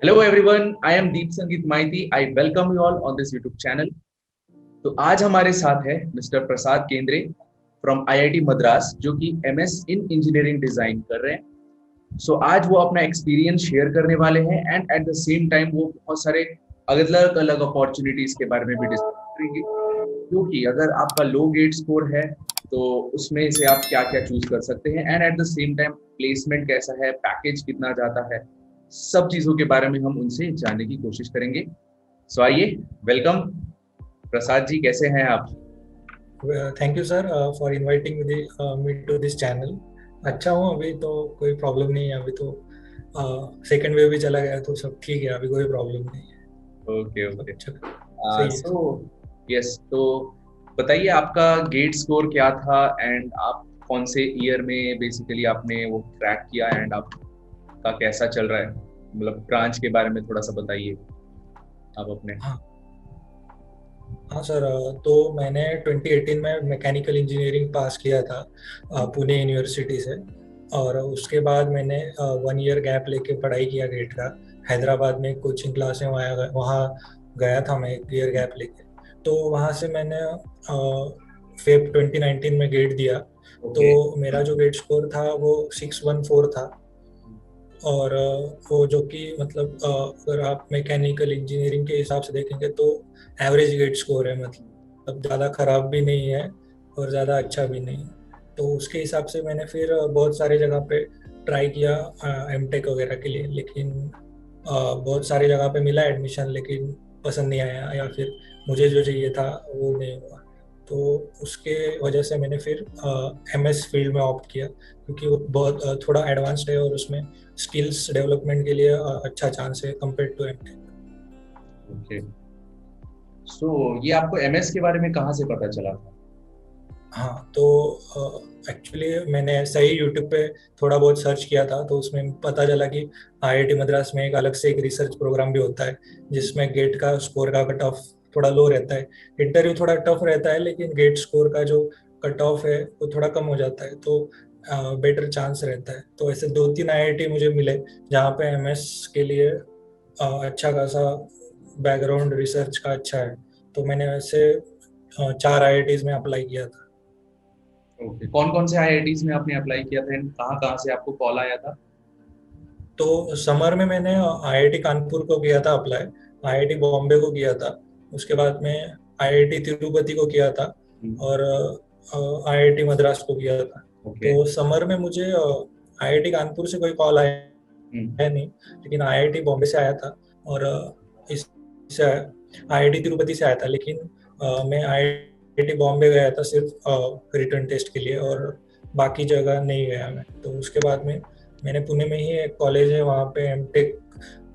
Hello everyone, I am Deep Sangeet Maiti. I welcome you all on this YouTube channel. तो आज हमारे साथ है mister Prasad Kendre from IIT Madras जो कि एमएस इन इंजीनियरिंग डिजाइन कर रहे हैं। आज वो अपना एक्सपीरियंस शेयर करने वाले हैं and at the same time वो बहुत सारे अलग अलग अपॉर्चुनिटीज के बारे में भी डिस्कस करेंगे, क्योंकि अगर आपका लो गेट स्कोर है तो उसमें से आप क्या क्या चूज कर सकते हैं and at the same time placement कैसा है, पैकेज कितना जाता है, सब चीजों के बारे में हम उनसे जानने की कोशिश करेंगे। आइए, वेलकम प्रसाद जी, कैसे हैं आप? Thank you sir for inviting me to this channel. अच्छा हूँ, अभी तो कोई प्रॉब्लम नहीं है। अभी तो सेकंड वेव भी चला गया तो सब ठीक है, अभी कोई प्रॉब्लम नहीं है। ओके सब ओके। सही है। सो यस, तो बताइए आपका गेट स्कोर क्या था एंड आप कौन से ईयर में बेसिकली आपने वो क्रैक किया एंड आपका कैसा चल रहा है, मतलब ब्रांच के बारे में थोड़ा सा बताइए आप अपने। हाँ हाँ सर, तो मैंने 2018 में मैकेनिकल इंजीनियरिंग पास किया था पुणे यूनिवर्सिटी से। और उसके बाद मैंने 1 ईयर गैप लेके पढ़ाई किया गेट का। हैदराबाद में कोचिंग क्लास है, वहाँ गया था मैं 1 ईयर गैप लेके। तो वहाँ से मैंने फेब 2019 में गेट दिया। तो ओके। मेरा जो गेट स्कोर था वो 614 था। और वो जो कि मतलब अगर आप मैकेनिकल इंजीनियरिंग के हिसाब से देखेंगे तो एवरेज गेट स्कोर है, मतलब ज़्यादा ख़राब भी नहीं है और ज़्यादा अच्छा भी नहीं। तो उसके हिसाब से मैंने फिर बहुत सारी जगह पे ट्राई किया एमटेक वगैरह के लिए, लेकिन बहुत सारी जगह पे मिला एडमिशन, लेकिन पसंद नहीं आया या फिर मुझे जो चाहिए था वो नहीं हुआ। तो उसके वजह से मैंने फिर एमएस फील्ड में ऑप्ट किया, क्योंकि वो बहुत थोड़ा एडवांस्ड है और उसमें स्किल्स डेवलपमेंट के लिए अच्छा चांस है कंपेयर टू एमटेक। ओके। ये आपको एमएस के बारे में कहाँ से पता चला था? हाँ, तो एक्चुअली मैंने ऐसा ही यूट्यूब पे थोड़ा बहुत सर्च किया था, तो उसमें पता चला कि आईआईटी मद्रास में एक अलग से एक रिसर्च प्रोग्राम भी होता है, जिसमें गेट का स्कोर का कट ऑफ थोड़ा लो रहता है। इंटरव्यू थोड़ा टफ रहता है, लेकिन गेट स्कोर का जो कट ऑफ है वो थोड़ा कम हो जाता है, तो बेटर चांस रहता है। तो ऐसे 2-3 आईआईटी मुझे मिले जहाँ पे एमएस के लिए अच्छा खासा बैकग्राउंड रिसर्च का अच्छा है। तो मैंने वैसे 4 आईआईटीज में अप्लाई किया था। ओके, कौन कौन से आईआईटीज में आपने अप्लाई किया था एंड कहाँ कहाँ से आपको कॉल आया था? तो समर में मैंने आईआईटी कानपुर को किया था अप्लाई, आईआईटी बॉम्बे को किया था, उसके बाद में आईआईटी तिरुपति को किया था, और आईआईटी मद्रास को किया था। ओके। तो समर में मुझे आईआईटी कानपुर से कोई कॉल आया है नहीं, लेकिन आईआईटी बॉम्बे से आया था। और इससे आईआईटी तिरुपति से आया था, लेकिन मैं आईआईटी बॉम्बे गया था सिर्फ रिटर्न टेस्ट के लिए, और बाकी जगह नहीं गया मैं। तो उसके बाद में मैंने पुणे में ही एक कॉलेज है, वहाँ पे एमटेक,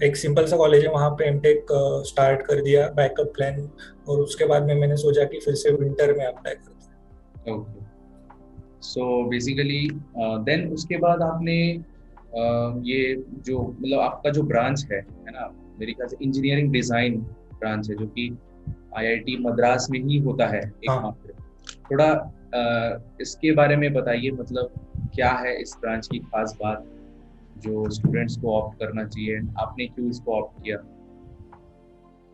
एक सिंपल सा कॉलेज है, वहाँ पे एमटेक स्टार्ट कर दिया बैकअप प्लान। और उसके बाद में मैंने सोचा कि फिर से विंटर में अप्लाई कर दिया। ओके। बेसिकली देन उसके बाद आपने ये जो मतलब आपका जो ब्रांच है ना, मेरे ख्याल से इंजीनियरिंग डिजाइन ब्रांच है जो कि आईआईटी मद्रास में ही होता है हाँ, एकमात्र। थोड़ा इसके बारे में बताइए, मतलब क्या है इस ब्रांच की खास बात जो स्टूडेंट्स को ऑप्ट करना चाहिए, आपने क्यों इसको ऑप्ट किया?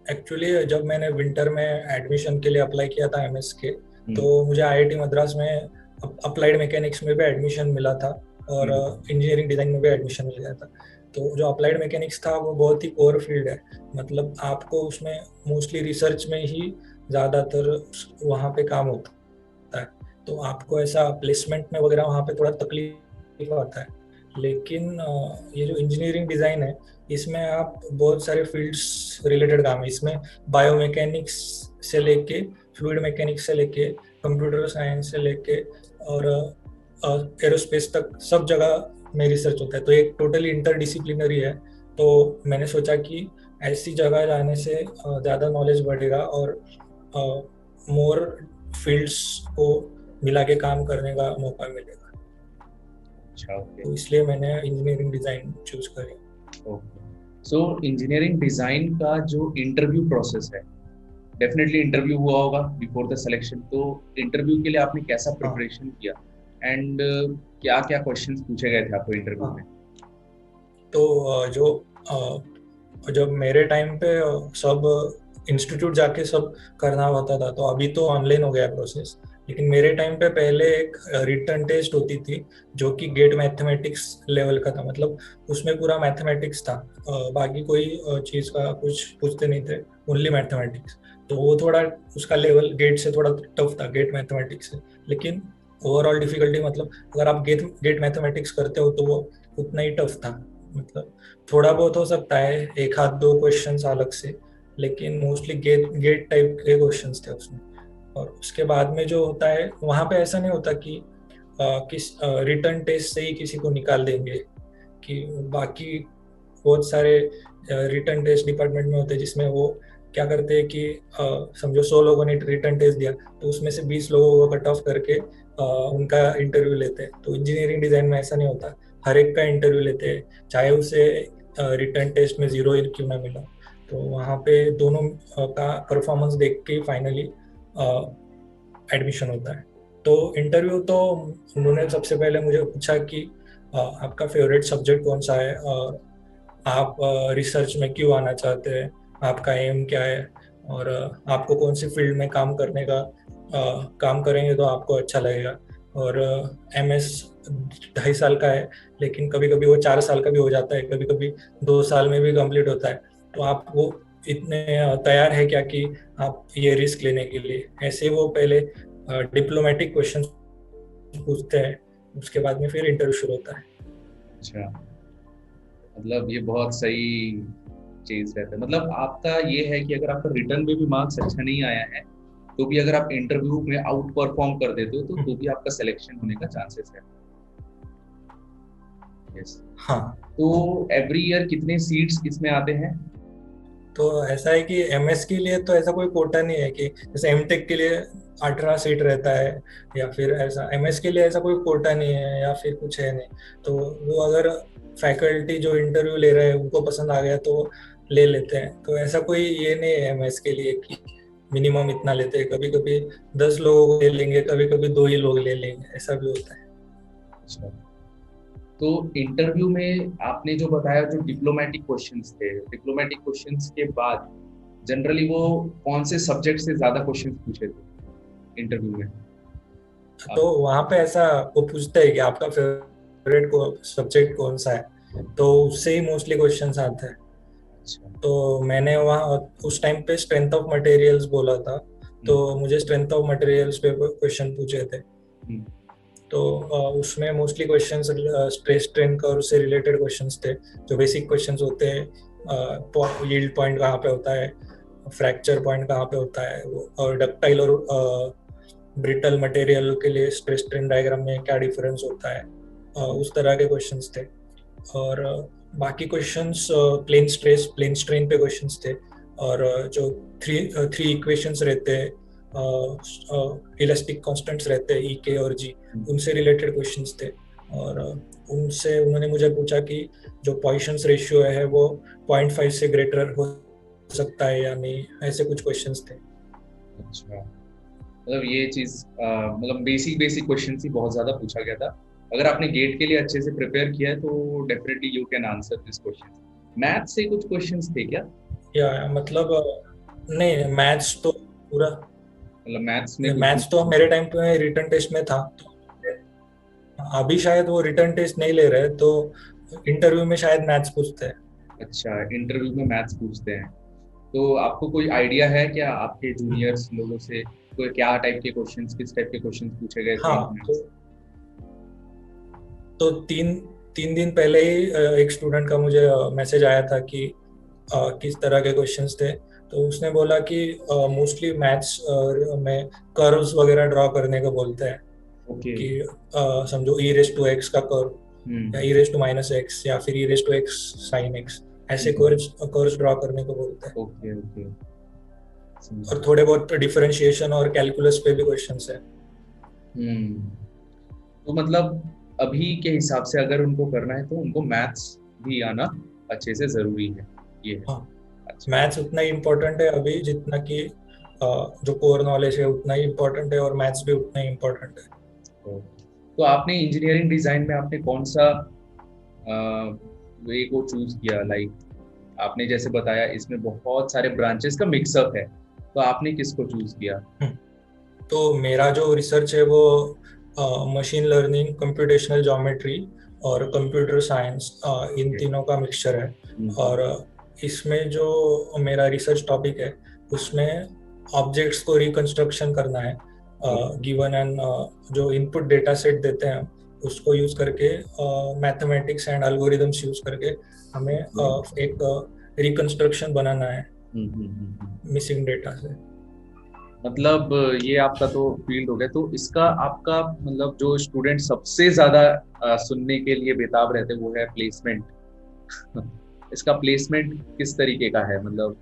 एक्चुअली जब मैंने विंटर में एडमिशन के लिए अप्लाई किया था एमएस के, हम्म। तो मुझे आईआईटी मद्रास में अप्लाइड मैकेनिक्स में भी एडमिशन मिला था, और हम्म। इंजीनियरिंग डिजाइन में भी एडमिशन मिल गया था। तो जो अप्लाइड मैकेनिक्स था वो बहुत ही कोर फील्ड है, मतलब आपको उसमें मोस्टली रिसर्च में ही ज़्यादातर वहाँ पे काम होता है। तो आपको ऐसा प्लेसमेंट में वगैरह वहाँ पे थोड़ा तकलीफ आता है। लेकिन ये जो इंजीनियरिंग डिज़ाइन है, इसमें आप बहुत सारे फील्ड्स रिलेटेड काम है इसमें। बायोमैकेनिक्स से लेके फ्लूइड मैकेनिक्स से लेके कंप्यूटर साइंस से लेके और एरोस्पेस तक सब जगह में रिसर्च होता है, तो एक टोटली इंटरडिसिप्लिनरी है। तो मैंने सोचा कि ऐसी जगह जाने से ज़्यादा नॉलेज बढ़ेगा और मोर फील्ड्स को मिला के काम करने का मौका मिलेगा। अच्छा, ओके। तो इसलिए मैंने इंजीनियरिंग डिज़ाइन चूज करी। ओके। इंजीनियरिंग डिजाइन का जो इंटरव्यू प्रोसेस है, डेफिनेटली इंटरव्यू हुआ होगा बिफोर द सिलेक्शन, तो इंटरव्यू के लिए आपने कैसा हाँ प्रिपरेशन किया एंड क्या क्या क्वेश्चंस पूछे गए थे आपको इंटरव्यू में? हाँ, तो जो जब मेरे टाइम पे सब इंस्टीट्यूट जाके सब करना होता था, तो अभी तो ऑनलाइन हो गया प्रोसेस, लेकिन मेरे टाइम पे पहले एक रिटर्न टेस्ट होती थी जो कि गेट मैथमेटिक्स लेवल का था। मतलब उसमें पूरा मैथमेटिक्स था, बाकी कोई चीज़ का कुछ पूछते नहीं थे, ओनली मैथमेटिक्स। तो वो थोड़ा उसका लेवल गेट से थोड़ा टफ था, गेट मैथमेटिक्स से। लेकिन ओवरऑल डिफिकल्टी, मतलब अगर आप गेट गेट मैथमेटिक्स करते हो तो वो उतना ही टफ था। मतलब थोड़ा बहुत हो सकता है, एक हाथ दो क्वेश्चंस अलग से, लेकिन मोस्टली गेट गेट टाइप के क्वेश्चंस थे उसमें। और उसके बाद में जो होता है वहाँ पे ऐसा नहीं होता कि किस रिटर्न टेस्ट से ही किसी को निकाल देंगे। कि बाकी बहुत सारे रिटर्न टेस्ट डिपार्टमेंट में होते हैं जिसमें वो क्या करते हैं कि समझो 100 लोगों ने रिटर्न टेस्ट दिया, तो उसमें से 20 लोगों को कट ऑफ करके उनका इंटरव्यू लेते हैं। तो इंजीनियरिंग डिजाइन में ऐसा नहीं होता, हर एक का इंटरव्यू लेते हैं, चाहे उसे रिटर्न टेस्ट में 0 क्यों ना मिला। तो वहाँ पे दोनों का परफॉर्मेंस देख के फाइनली एडमिशन होता है। तो इंटरव्यू तो उन्होंने सबसे पहले मुझे पूछा कि आपका फेवरेट सब्जेक्ट कौन सा है, और आप रिसर्च में क्यों आना चाहते हैं, आपका एम क्या है, और आपको कौन सी फील्ड में काम करने का काम करेंगे तो आपको अच्छा लगेगा। और एमएस 2.5 साल का है, लेकिन कभी कभी वो 4 साल का भी हो जाता है, कभी कभी 2 साल में भी कंप्लीट होता है। तो आप वो इतने तैयार है क्या कि आप ये रिस्क लेने के लिए। ऐसे वो पहले डिप्लोमेटिक क्वेश्चन पूछते हैं, उसके बाद में फिर इंटरव्यू शुरू होता है। अच्छा, मतलब ये बहुत सही चीज रहता है। मतलब आपका ये है कि अगर आपका रिटर्न में भी मार्क्स अच्छा नहीं आया है तो भी अगर आप इंटरव्यू में आउट परफॉर्म कर देते हो तो भी आपका सिलेक्शन होने का चांसेस है। यस। हाँ, तो एवरी ईयर कितने सीट्स इसमें आते हैं? तो ऐसा है कि एमएस के लिए तो ऐसा कोई कोटा नहीं है कि जैसे एमटेक के लिए 18 सीट रहता है, या फिर ऐसा एमएस के लिए ऐसा कोई कोटा नहीं है, या फिर कुछ है नहीं। तो वो अगर फैकल्टी जो इंटरव्यू ले रहे हैं उनको पसंद आ गया तो ले लेते हैं। तो ऐसा कोई ये नहीं है एमएस के लिए कि मिनिमम इतना लेते हैं। कभी कभी 10 लोगों को ले लेंगे, कभी कभी 2 ही लोग ले लेंगे, ऐसा भी होता है। अच्छा, तो इंटरव्यू में आपने जो बताया, जो डिप्लोमेटिक क्वेश्चंस थे, डिप्लोमेटिक क्वेश्चंस के बाद जनरली वो कौन से सब्जेक्ट से ज्यादा क्वेश्चंस पूछे थे इंटरव्यू में? तो आप। वहां पे ऐसा वो पूछते हैं कि आपका फेवरेट को सब्जेक्ट कौन सा है, तो उससे ही मोस्टली क्वेश्चंस आते हैं। अच्छा। तो मैंने वहाँ उस टाइम पे स्ट्रेंथ ऑफ मटेरियल्स बोला था, तो हम्म। मुझे स्ट्रेंथ ऑफ मटेरियल्स पे क्वेश्चन पूछे थे। हम्म। तो उसमें mostly questions stress strain curve से रिलेटेड क्वेश्चंस थे, जो बेसिक क्वेश्चंस होते हैं। यील्ड पॉइंट कहाँ पे होता है, फ्रैक्चर पॉइंट कहाँ पे होता है, और डक्टाइल और ब्रिटल मटेरियल के लिए स्ट्रेस स्ट्रेन डायग्राम में क्या डिफरेंस होता है, उस तरह के क्वेश्चंस थे। और बाकी questions plane stress plane strain पे क्वेश्चंस थे। और जो थ्री थ्री इक्वेशंस रहते हैं, इलास्टिक कांस्टेंट्स रहते हैं ई के और जी, उनसे रिलेटेड क्वेश्चंस थे। और उनसे उन्होंने मुझे पूछा कि जो पॉइसंस रेशियो है वो 0.5 से ग्रेटर हो सकता है या नहीं, ऐसे कुछ क्वेश्चंस थे। अच्छा, मतलब ये चीज मतलब बेसिक बेसिक क्वेश्चन ही बहुत ज्यादा पूछा गया था। अगर आपने गेट के लिए अच्छे से प्रिपेयर किया है तो definitely you can answer this question. Math से कुछ क्वेश्चंस थे क्या? मतलब नहीं, मैथ्स तो पूरा, मतलब मैथ्स में कुछ भी मैथ्स तो क्वेश्चन मेरे थे? टाइम पे रिटर्न टेस्ट में था। तो अभी शायद वो रिटर्न टेस्ट नहीं ले रहे, तो इंटरव्यू में शायद मैथ्स पूछते हैं। अच्छा, इंटरव्यू में मैथ्स पूछते हैं। तो आपको कोई आइडिया है क्या आपके जूनियर्स लोगों से कोई क्या टाइप के क्वेश्चंस, किस टाइप के क्वेश्चंस पूछे गए थे हाँ, इंटरव्यू? तो तीन तीन दिन पहले ही एक स्टूडेंट का मुझे मैसेज आया था कि किस तरह के क्वेश्चंस थे। तो उसने बोला कि मोस्टली मैथ्स में कर्व्स वगैरह ड्रॉ करने को बोलते हैं। ओके। कि समझो ई रेस टू एक्स का कर्व, या e hmm. Raise to minus x, या फिर e raise to x sine x, ऐसे कर्व्स ड्रॉ करने को बोलते हैं। ओके ओके, और समझा। थोड़े बहुत डिफरेंशिएशन और कैलकुलस पे भी क्वेश्चंस है। हम्म। तो मतलब अभी के हिसाब से अगर उनको करना है तो उनको मैथ्स भी आना अच्छे से जरूरी है, ये है। हाँ, अच्छा। मैथ्स उतना ही इम्पोर्टेंट है अभी जितना कि जो कोर नॉलेज है उतना ही इम्पोर्टेंट है, और मैथ्स भी उतना ही इम्पोर्टेंट है। तो आपने इंजीनियरिंग डिजाइन में आपने कौन सा वे को चूज किया, लाइक आपने जैसे बताया इसमें बहुत सारे ब्रांचेस का मिक्सअप है, तो आपने किसको चूज किया? तो मेरा जो रिसर्च है वो मशीन लर्निंग, कंप्यूटेशनल ज्योमेट्री और कंप्यूटर साइंस, इन Okay. तीनों का मिक्सचर है। हम्म, और इसमें जो मेरा रिसर्च टॉपिक है उसमें ऑब्जेक्ट्स को रिकंस्ट्रक्शन करना है, okay. गिवन एंड जो इनपुट डेटा सेट देते हैं उसको यूज करके, मैथमेटिक्स एंड एल्गोरिदम्स यूज करके हमें एक रिकंस्ट्रक्शन बनाना है हम्म, हम्म, हम्म। मिसिंग डेटा से। मतलब ये आपका तो फील्ड हो गया, तो इसका आपका मतलब जो स्टूडेंट सबसे ज्यादा सुनने के लिए बेताब रहते हैं वो है प्लेसमेंट। इसका प्लेसमेंट किस तरीके का है मतलब?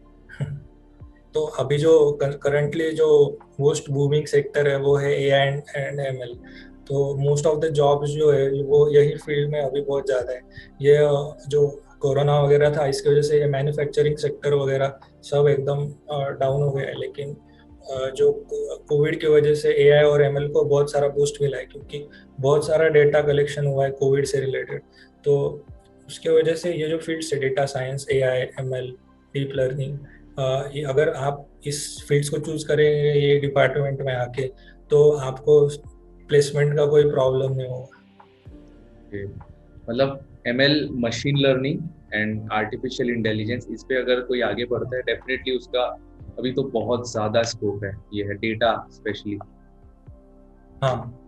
तो अभी जो करंटली जो मोस्ट बूमिंग सेक्टर है वो है एआई एंड एमएल। तो मोस्ट ऑफ द जॉब्स जो है वो यही फील्ड में अभी बहुत ज़्यादा है। ये जो कोरोना वगैरह था इसकी वजह से ये मैन्युफैक्चरिंग सेक्टर वगैरह सब एकदम डाउन हो गया है, लेकिन जो कोविड की वजह से एआई और एमएल को बहुत सारा बूस्ट मिला है, क्योंकि बहुत सारा डेटा कलेक्शन हुआ है कोविड से रिलेटेड। तो उसके वजह से ये जो फील्ड्स है, data science, AI, ML, deep learning, ये अगर आप इस फील्ड्स को चूज करेंगे ये डिपार्टमेंट में आके, तो आपको प्लेसमेंट का कोई प्रॉब्लम नहीं होगा। कि मतलब ML, machine learning and artificial intelligence, इस पे अगर कोई आगे बढ़ता है डेफिनेटली उसका अभी तो बहुत ज्यादा स्कोप है, ये है डेटा स्पेशली। हाँ।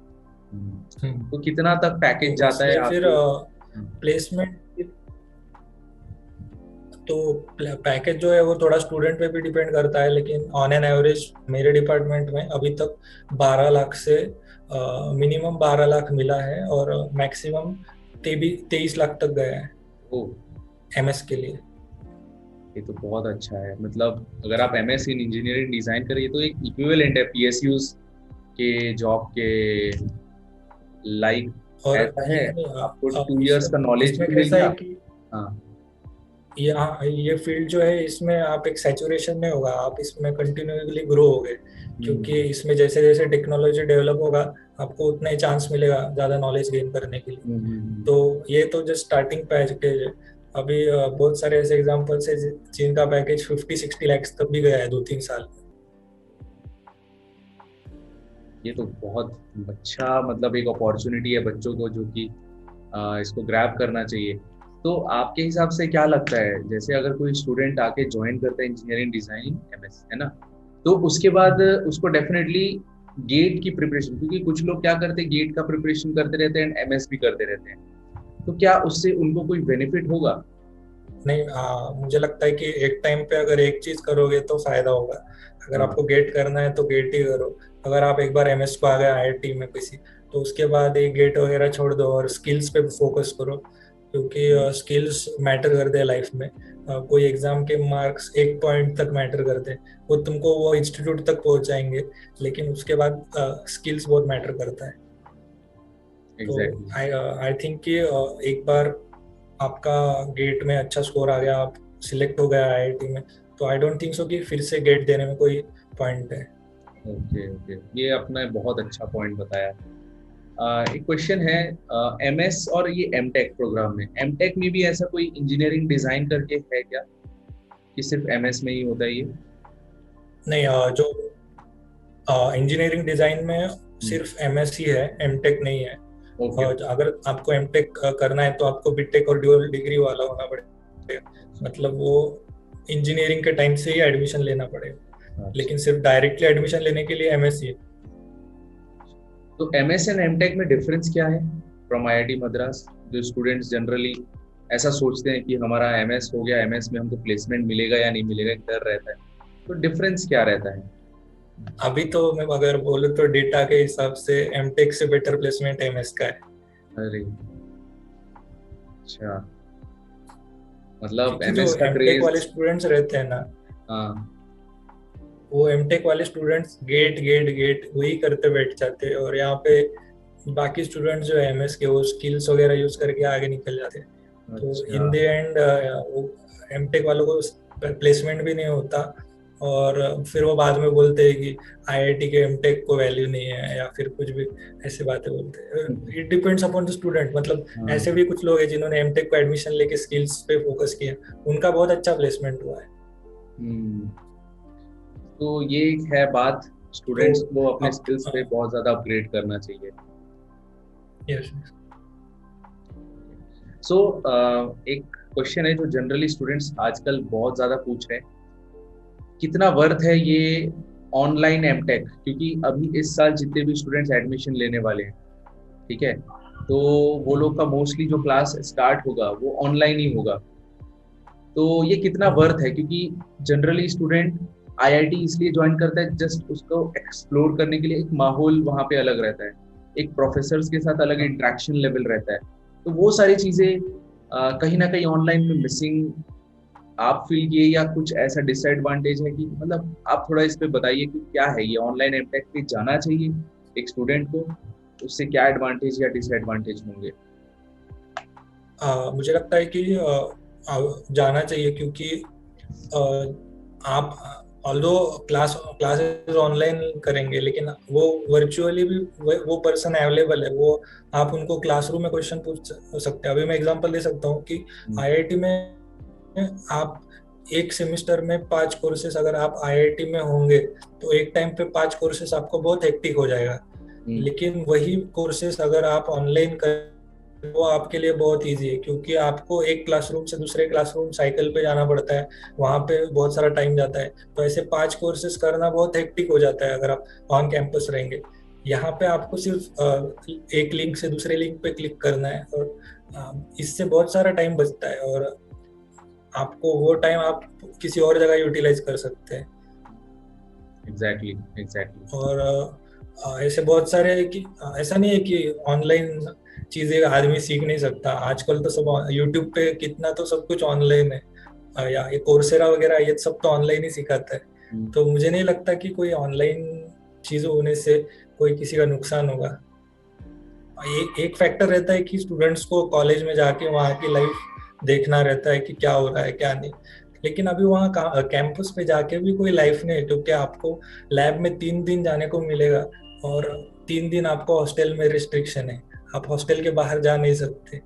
तो कितना तक पैकेज तो जाता है इसलिए फिर आपके? प्लेसमेंट, तो पैकेज जो है वो थोड़ा स्टूडेंट पे भी डिपेंड करता है, लेकिन ऑन एन एवरेज मेरे डिपार्टमेंट में अभी तक 12 लाख से मिनिमम 12 लाख मिला है, और मैक्सिमम 23 लाख तक गया है ओ, एमएस के लिए। ये तो बहुत अच्छा है। मतलब अगर आप एमएस इन इंजीनियरिंग डिजाइन करिए तो एक इक्विवेलेंट है पीएसयूज के जॉब के लाइक, और ऐसा है। आपको 2 इयर्स का नॉलेज इसमें भी मिल कैसा गया। है कि हाँ। ये फील्ड जो है इसमें आप एक सैचुरेशन में होगा, आप इसमें कंटिन्यूअसली ग्रो होगे, क्योंकि हम्म, इसमें जैसे जैसे टेक्नोलॉजी डेवलप होगा आपको उतना ही चांस मिलेगा ज़्यादा नॉलेज गेन करने के लिए। तो ये तो जस्ट स्टार्टिंग पैकेज है। अभी बहुत सारे ऐसे एग्जांपल्स है जिनका पैकेज 50-60 लैक्स तक भी गया है 2-3 साल। ये तो बहुत अच्छा मतलब एक अपॉर्चुनिटी है बच्चों को जो कि इसको ग्रैब करना चाहिए। तो आपके हिसाब से क्या लगता है, जैसे अगर कोई स्टूडेंट आके ज्वाइन करता है इंजीनियरिंग डिजाइनिंग एमएस, है ना, तो उसके बाद उसको डेफिनेटली गेट की प्रिपरेशन, क्योंकि कुछ लोग क्या करते हैं गेट का प्रिपरेशन करते रहते हैं एंड एमएस भी करते रहते हैं, तो क्या उससे उनको कोई बेनिफिट होगा? नहीं, मुझे लगता है कि एक टाइम पे अगर एक चीज करोगे तो फायदा होगा। अगर हाँ। आपको गेट करना है तो गेट ही करो। अगर आप एक बार एमएस को आ गए आईआईटी में किसी, तो उसके बाद एक गेट वगैरह छोड़ दो और स्किल्स पे फोकस करो, क्योंकि स्किल्स मैटर करते हैं लाइफ में। कोई एग्जाम के मार्क्स 1 पॉइंट तक मैटर करते हैं, वो तुमको वो इंस्टीट्यूट तक पहुंचाएंगे, लेकिन उसके बाद स्किल्स बहुत मैटर करता है। तो एग्जैक्टली। आई आई थिंक कि एक बार आपका गेट में अच्छा स्कोर आ गया, आप सिलेक्ट हो गया आईआईटी में, तो आई डोंट थिंक सो कि फिर से गेट देने में कोई पॉइंट है। ओके, ओके, ये आपने बहुत अच्छा पॉइंट बताया। एक क्वेश्चन है, एमएस और ये एमटेक प्रोग्राम में, एमटेक में भी ऐसा कोई इंजीनियरिंग डिजाइन करके है क्या, कि सिर्फ एमएस में ही होता है ये? नहीं, जो इंजीनियरिंग डिजाइन में सिर्फ एमएस ही है, एमटेक नहीं है। ओके। और अगर आपको एमटेक करना है तो आपको बीटेक और ड्यूअल डिग्री वाला होना पड़ेगा, मतलब वो इंजीनियरिंग के टाइम से ही एडमिशन लेना पड़ेगा, अच्छा, लेकिन सिर्फ डायरेक्टली एडमिशन लेने के लिए एमएस ही है। तो एमएस एंड एमटेक में डिफरेंस क्या है फ्रॉम आईआईटी मद्रास? जो स्टूडेंट्स जनरली ऐसा सोचते हैं कि हमारा एमएस हो गया, एमएस में हमको प्लेसमेंट मिलेगा या नहीं मिलेगा, एक डर रहता है, तो डिफरेंस क्या रहता है? अभी तो मैं अगर बोलूँ तो डेटा के हिसाब से एमटेक से बेटर प्लेसमेंट एमएस का है। अरे, अच्छा, मतलब क्योंकि जो एमएस का एमटेक वाले क्रेज। स्टूडेंट्स रहते हैं ना, हाँ। वो एमटेक वाले स्टूडेंट्स गेट गेट गेट वही करते बैठ जाते हैं, और यहाँ पे बाकी स्टूडेंट्स जो है एमएस के वो स्किल्स वगैरह यूज करके आगे निकल जाते हैं। तो अच्छा। इन द एंड वो एमटेक वालों को प्लेसमेंट भी नहीं होता, और फिर वो बाद में बोलते हैं कि आईआईटी के एमटेक को वैल्यू नहीं है या फिर कुछ भी ऐसे बातें बोलते हैं। It depends upon the student. मतलब हाँ। ऐसे भी कुछ लोग हैं जिन्होंने एमटेक को एडमिशन लेके स्किल्स पे फोकस किया, उनका बहुत अच्छा प्लेसमेंट हुआ है। हम्म, तो ये एक है बात, तो स्टूडेंट्स को अपने आप स्किल्स पे बहुत ज्यादा अपग्रेड करना चाहिए। यस। सो एक क्वेश्चन है जो जनरली स्टूडेंट्स आजकल बहुत ज्यादा पूछ रहे हैं, कितना वर्थ है ये ऑनलाइन एमटेक, क्योंकि अभी इस साल जितने भी स्टूडेंट्स एडमिशन लेने वाले हैं, ठीक है, तो वो लोग का मोस्टली जो क्लास स्टार्ट होगा वो ऑनलाइन ही होगा। तो ये कितना वर्थ है, क्योंकि जनरली स्टूडेंट आईआईटी इसलिए ज्वाइन करता है जस्ट उसको एक्सप्लोर करने के लिए, एक माहौल वहाँ पे अलग रहता है, एक प्रोफेसर्स के साथ अलग इंटरेक्शन लेवल रहता है, तो वो सारी चीजें कहीं ना कहीं ऑनलाइन में मिसिंग आप फील किए, या कुछ ऐसा डिसएडवांटेज है कि मतलब आप थोड़ा इस पे बताइए कि क्या है ये ऑनलाइन एमटेक पे जाना चाहिए एक स्टूडेंट को, उससे क्या एडवांटेज या डिसएडवांटेज होंगे? मुझे लगता है कि जाना चाहिए, क्योंकि आप ऑल्दो क्लासेस ऑनलाइन करेंगे, लेकिन वो वर्चुअली भी वो पर्सन अवेलेबल है, वो आप उनको क्लासरूम में क्वेश्चन पूछ सकते हैं। अभी मैं एग्जांपल दे सकता हूँ कि आईआईटी में आप एक सेमिस्टर में 5 कोर्सेस अगर आप आईआईटी में होंगे तो एक टाइम पे 5 कोर्सेस आपको बहुत हेक्टिक हो जाएगा। हम्म, लेकिन वही कोर्सेस अगर आप ऑनलाइन कर, वो आपके लिए बहुत इजी है, क्योंकि आपको एक क्लासरूम से दूसरे क्लासरूम साइकिल पे जाना पड़ता है, वहां पे बहुत सारा टाइम जाता है। तो ऐसे 5 कोर्सेस करना बहुत हेक्टिक हो जाता है अगर आप ऑन कैंपस रहेंगे। यहाँ पे आपको सिर्फ एक लिंक से दूसरे लिंक पे क्लिक करना है, और इससे बहुत सारा टाइम बचता है, और आपको वो टाइम आप किसी और जगह यूटिलाइज कर सकते हैं। Exactly exactly. और ऐसे बहुत सारे हैं कि ऐसा नहीं है कि ऑनलाइन चीजें आदमी सीख नहीं सकता। आजकल तो सब यूट्यूब पे कितना तो सब कुछ ऑनलाइन है, या ये कोर्सेरा वगैरह ये सब तो ऑनलाइन ही सिखाता है। तो मुझे नहीं लगता कि कोई ऑनलाइन चीज होने से कोई किसी का नुकसान होगा। एक फैक्टर रहता है कि स्टूडेंट्स को कॉलेज में जाके वहाँ की लाइफ देखना रहता है कि क्या हो रहा है क्या नहीं। लेकिन अभी वहाँ कैंपस पे जाके भी कोई लाइफ नहीं है, क्योंकि आपको लैब में 3 दिन जाने को मिलेगा, और 3 दिन आपको हॉस्टल में रिस्ट्रिक्शन है, आप हॉस्टल के बाहर जा नहीं सकते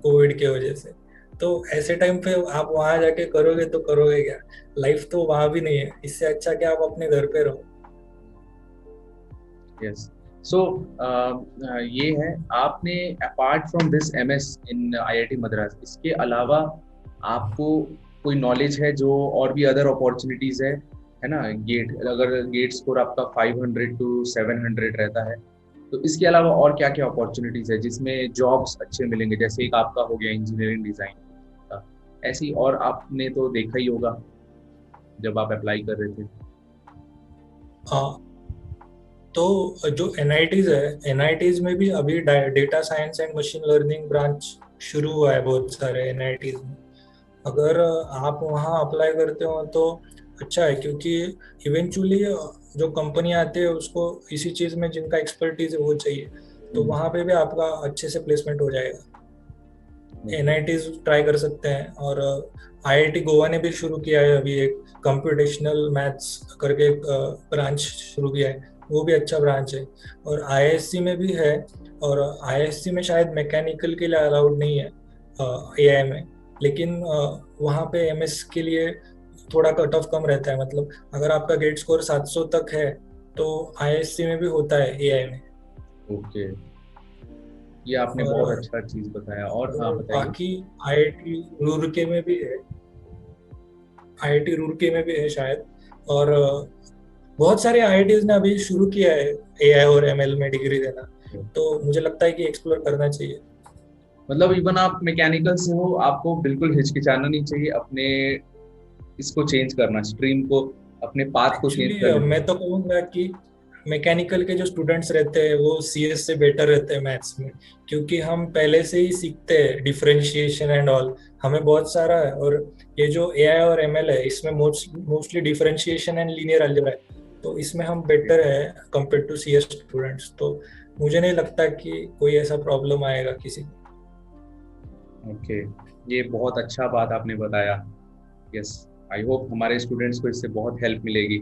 कोविड के वजह से। तो ऐसे टाइम पे आप वहां जाके करोगे तो करोगे क्या? लाइफ तो वहां भी नहीं है, इससे अच्छा कि आप अपने घर पे रहो। यस। सो ये है, आपने apart from this MS in IIT Madras, इसके अलावा आपको कोई नॉलेज है जो और भी अदर अपॉर्चुनिटीज है ना, गेट अगर गेट स्कोर आपका 500 to 700 रहता है, तो इसके अलावा और क्या क्या अपॉर्चुनिटीज है जिसमें जॉब्स अच्छे मिलेंगे, जैसे एक आपका हो गया इंजीनियरिंग डिजाइन का, ऐसी और आपने तो देखा ही होगा जब आप अप्लाई कर रहे थे। हाँ, तो जो एनआईटीज है, एनआईटीज में भी अभी data science and machine learning branch शुरू हुआ है बहुत सारे एनआईटीज में। अगर आप वहाँ अप्लाई करते हो तो अच्छा है, क्योंकि इवेंचुअली जो कंपनी आती है उसको इसी चीज़ में जिनका एक्सपर्टीज है वो चाहिए, तो वहाँ पे भी आपका अच्छे से प्लेसमेंट हो जाएगा। ओके। एनआईटीज ट्राई कर सकते हैं, और आईआईटी गोवा ने भी शुरू किया है अभी एक कंप्यूटेशनल मैथ्स करके एक ब्रांच शुरू किया है, वो भी अच्छा ब्रांच है। और आईआईएससी में भी है, और आईआईएससी में शायद मैकेनिकल के लिए अलाउड नहीं है एआई में, लेकिन वहाँ पे एमएस के लिए थोड़ा कट ऑफ कम रहता है। मतलब अगर आपका गेट स्कोर 700 तक है तो आईआईएससी में भी होता है एआई में। ओके, ये आपने और बहुत अच्छा चीज बताया, और हाँ बताइए। बाकी आईआईटी रुड़की में भी है, आईआईटी रुड़की में भी है शायद। और बहुत सारे आईआईटीज ने अभी शुरू किया है एआई और एमएल में डिग्री देना, तो मुझे लगता है कि एक्सप्लोर करना चाहिए। मतलब इवन आप मैकेनिकल से हो, आपको बिल्कुल हिचकिचाना नहीं चाहिए अपने इसको चेंज करना, स्ट्रीम को, अपने पाथ को चेंज एक्चुअली करने मैं तो कहूँगा कि मैकेनिकल के जो स्टूडेंट्स रहते हैं वो सीएस से बेटर रहते हैं मैथ्स में, क्योंकि हम पहले से ही सीखते हैं डिफरेंशिएशन एंड ऑल, हमें बहुत सारा है। और ये जो एआई और एमएल है इसमें mostly differentiation and linear algebra है, तो इसमें हम में। बेटर है कंपेयर टू सीएस स्टूडेंट्स। तो मुझे नहीं लगता कि कोई ऐसा प्रॉब्लम आएगा किसी को। ओके, ये बहुत अच्छा बात आपने बताया। यस, आई होप हमारे स्टूडेंट्स को इससे बहुत हेल्प मिलेगी।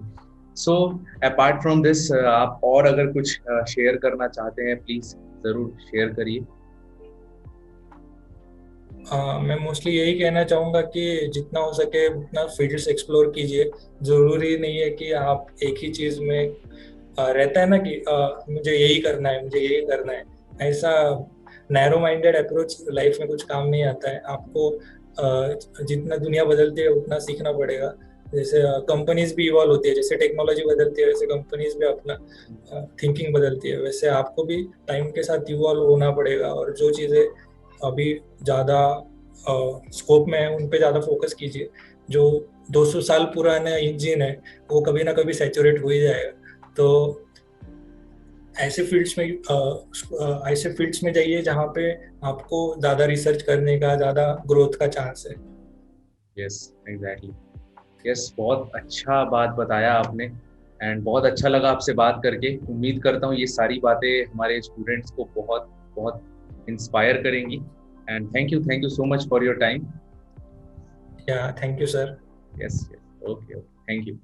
सो अपार्ट फ्रॉम दिस, आप और अगर कुछ शेयर करना चाहते हैं प्लीज जरूर शेयर करिए। मैं मोस्टली यही कहना चाहूँगा कि जितना हो सके उतना फील्ड्स एक्सप्लोर कीजिए। ज़रूरी नहीं है कि आप एक ही चीज़ में रहता है ना कि मुझे यही करना है, मुझे यही करना है। ऐसा नैरो माइंडेड अप्रोच लाइफ में कुछ काम नहीं आता है। आपको जितना दुनिया बदलती है उतना सीखना पड़ेगा। जैसे कंपनीज भी इवॉल्व होती है, जैसे टेक्नोलॉजी बदलती है वैसे कंपनीज भी अपना थिंकिंग बदलती है। वैसे आपको भी टाइम के साथ इवॉल्व होना पड़ेगा, और जो चीज़ें अभी ज़्यादा स्कोप में है उन पे ज़्यादा फोकस कीजिए। जो 200 साल पुराना इंजन है वो कभी ना कभी सैचुरेट हो ही जाएगा। तो ऐसे फील्ड्स में ऐसे फील्ड्स में जाइए जहाँ पे आपको ज़्यादा रिसर्च करने का, ज़्यादा ग्रोथ का चांस है। Yes, exactly. यस, बहुत अच्छा बात बताया आपने एंड बहुत अच्छा लगा आपसे बात करके। उम्मीद करता हूँ ये सारी बातें हमारे स्टूडेंट्स को बहुत बहुत इंस्पायर करेंगी। And thank you so much for your time. Yeah thank you sir. Yes, okay, thank you.